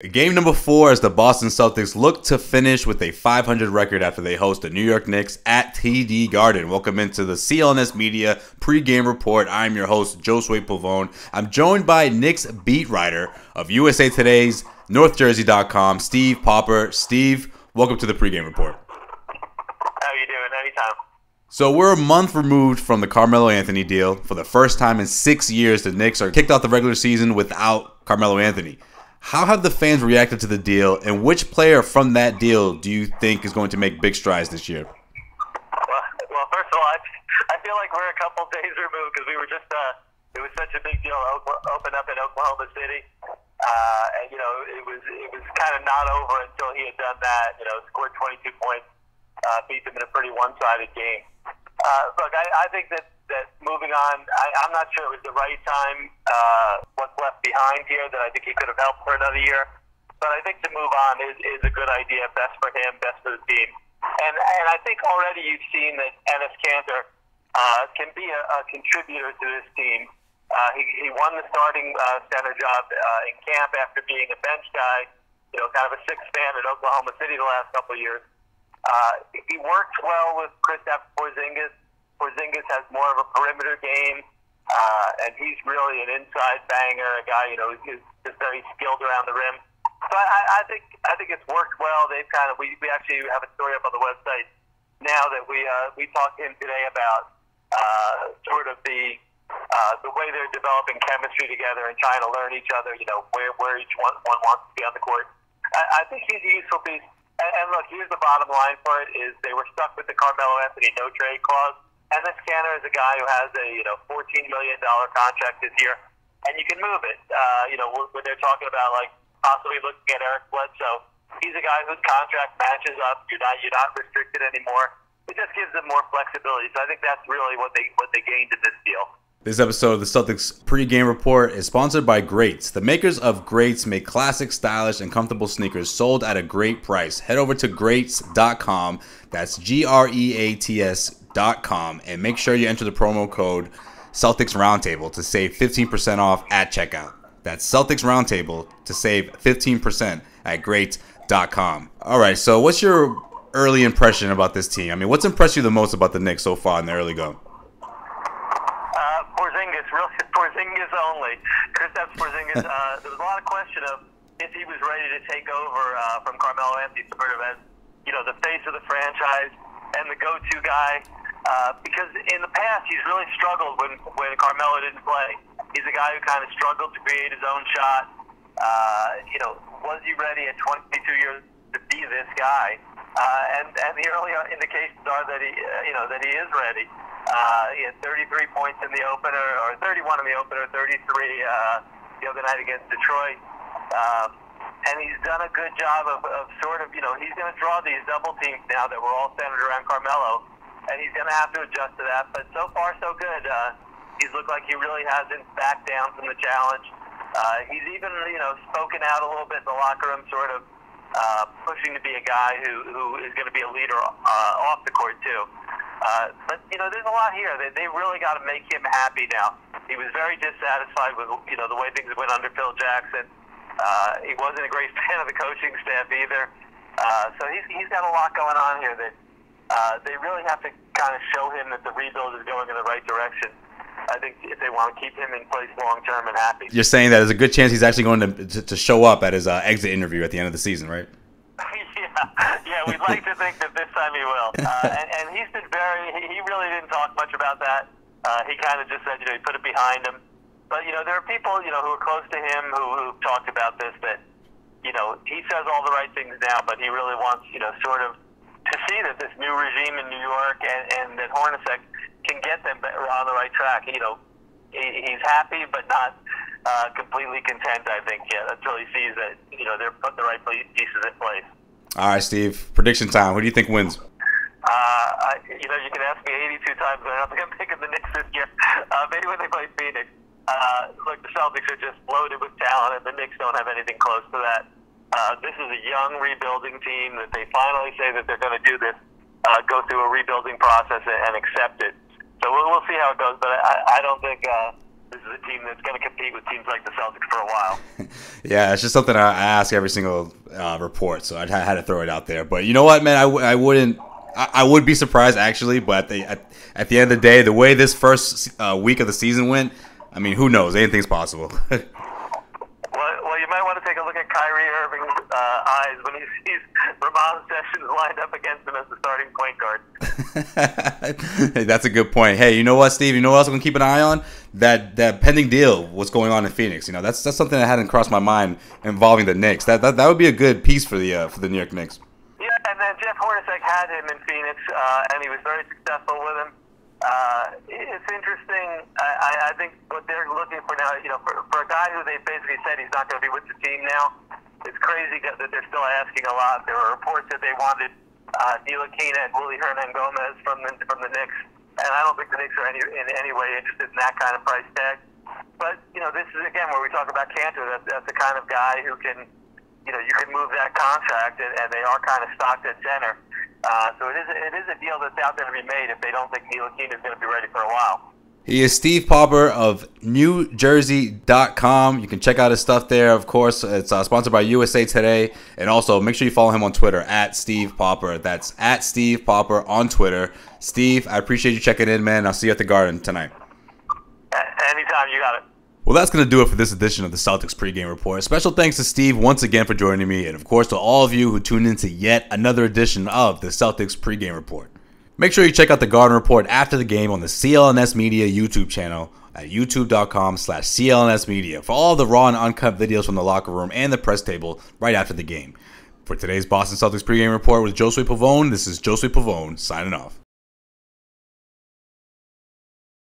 Game number 4 as the Boston Celtics look to finish with a 500 record after they host the New York Knicks at TD Garden. Welcome into the CLNS Media pregame report. I'm your host, Josue Pavone. I'm joined by Knicks beat writer of USA Today's NorthJersey.com, Steve Popper. Steve, welcome to the pregame report. How you doing? Anytime. So we're a month removed from the Carmelo Anthony deal. For the first time in 6 years, the Knicks are kicked off the regular season without Carmelo Anthony. How have the fans reacted to the deal, and which player from that deal do you think is going to make big strides this year? Well, first of all, I feel like we're a couple days removed because we were just it was such a big deal open up in Oklahoma City, and it was kind of not over until he had done that. Scored 22 points, beat them in a pretty one-sided game. Look, I think that moving on, I'm not sure it was the right time. What's left behind here that I think he could have helped for another year. But I think to move on is a good idea, best for him, best for the team. And I think already you've seen that Enes Kanter can be a contributor to this team. He won the starting center job in camp after being a bench guy, kind of a sixth man at Oklahoma City the last couple of years. He works well with Kristaps Porzingis. Porzingis has more of a perimeter game, and he's really an inside banger, a guy who's just very skilled around the rim. So I think it's worked well. They've we actually have a story up on the website now that we talked to him today about sort of the way they're developing chemistry together and trying to learn each other. Where each one wants to be on the court. I think he's a useful piece. And look, here's the bottom line for it: is they were stuck with the Carmelo Anthony no trade clause. And this Kanter is a guy who has a $14 million contract this year, and you can move it. When they're talking about possibly looking at Eric Bledsoe, he's a guy whose contract matches up. You're not restricted anymore. It just gives them more flexibility. So I think that's really what they gained in this deal. This episode of the Celtics pregame report is sponsored by Greats. The makers of Greats make classic, stylish, and comfortable sneakers sold at a great price. Head over to greats.com. That's GREATS.com, and make sure you enter the promo code Celtics Roundtable to save 15% off at checkout. That's Celtics Roundtable to save 15% at greats.com. All right, so what's your early impression about this team? I mean, what's impressed you the most about the Knicks so far in the early go? Porzingis only. Kristaps Porzingis. There was a lot of question of if he was ready to take over from Carmelo Anthony, sort of as the face of the franchise and the go-to guy. Because in the past he's really struggled when Carmelo didn't play. He's a guy who kind of struggled to create his own shot. Was he ready at 22 years to be this guy? And the early indications are that he is ready. He had 33 points in the opener, or 31 in the opener, 33 the other night against Detroit. And he's done a good job of sort of, he's going to draw these double teams now that we're all centered around Carmelo, and he's going to have to adjust to that. But so far, so good. He's looked like he really hasn't backed down from the challenge. He's even, spoken out a little bit in the locker room, sort of pushing to be a guy who is going to be a leader off the court, too. But there's a lot here. They really got to make him happy now. He was very dissatisfied with the way things went under Phil Jackson. He wasn't a great fan of the coaching staff either. So he's got a lot going on here that they really have to kind of show him that the rebuild is going in the right direction. I think if they want to keep him in place long term and happy. You're saying that there's a good chance he's actually going to show up at his exit interview at the end of the season, right? Yeah, we'd like to think that this time he will. And he's been he really didn't talk much about that. He kind of just said, he put it behind him. But, there are people, who are close to him who've talked about this, that, he says all the right things now, but he really wants, sort of to see that this new regime in New York and that Hornacek can get them on the right track. He's happy, but not completely content, I think, yet, until he sees that, they're putting the right pieces in place. All right, Steve, prediction time. Who do you think wins? You can ask me 82 times, but I don't think I'm picking the Knicks this year. Maybe when they play Phoenix. Look, the Celtics are just loaded with talent, and the Knicks don't have anything close to that. This is a young rebuilding team that they finally say that they're going to do this, go through a rebuilding process and accept it. So we'll see how it goes, but I don't think this is a team that's going to compete with teams like the Celtics for a while. Yeah, it's just something I ask every single report, so I had to throw it out there. But you know what, man? I wouldn't. I would be surprised actually, but at the end of the day, the way this first week of the season went, I mean, who knows? Anything's possible. Well, you might want to take a look at Kyrie Irving's eyes when he sees Ramon Sessions lined up against him as the starting point guard. Hey, that's a good point. Hey, you know what, Steve? You know what else I'm gonna keep an eye on? That pending deal. What's going on in Phoenix? You know, that's something that hadn't crossed my mind involving the Knicks. That would be a good piece for the New York Knicks. Yeah, and then Jeff Hornacek had him in Phoenix, and he was very successful with him. It's interesting. I think what they're looking for now, you know, for a guy who they basically said he's not going to be with the team now, it's crazy that they're still asking a lot. There were reports that they wanted Ntilikina and Willie Hernan-Gomez from the Knicks, and I don't think the Knicks are in any way interested in that kind of price tag. But, you know, this is, again, where we talk about Cantor. That's the kind of guy who can, you know, you can move that contract, and they are kind of stocked at center. So it is a deal that's out there to be made if they don't think Ntilikina is going to be ready for a while. He is Steve Popper of NewJersey.com. You can check out his stuff there. Of course, it's sponsored by USA Today. And also, make sure you follow him on Twitter, at Steve Popper. That's at Steve Popper on Twitter. Steve, I appreciate you checking in, man. I'll see you at the Garden tonight. Anytime, you got it. Well, that's going to do it for this edition of the Celtics pregame report. Special thanks to Steve once again for joining me, and of course to all of you who tuned into yet another edition of the Celtics pregame report. Make sure you check out the Garden Report after the game on the CLNS Media YouTube channel at youtube.com/CLNS Media for all the raw and uncut videos from the locker room and the press table right after the game. For today's Boston Celtics pregame report with Josue Pavone, this is Josue Pavone signing off.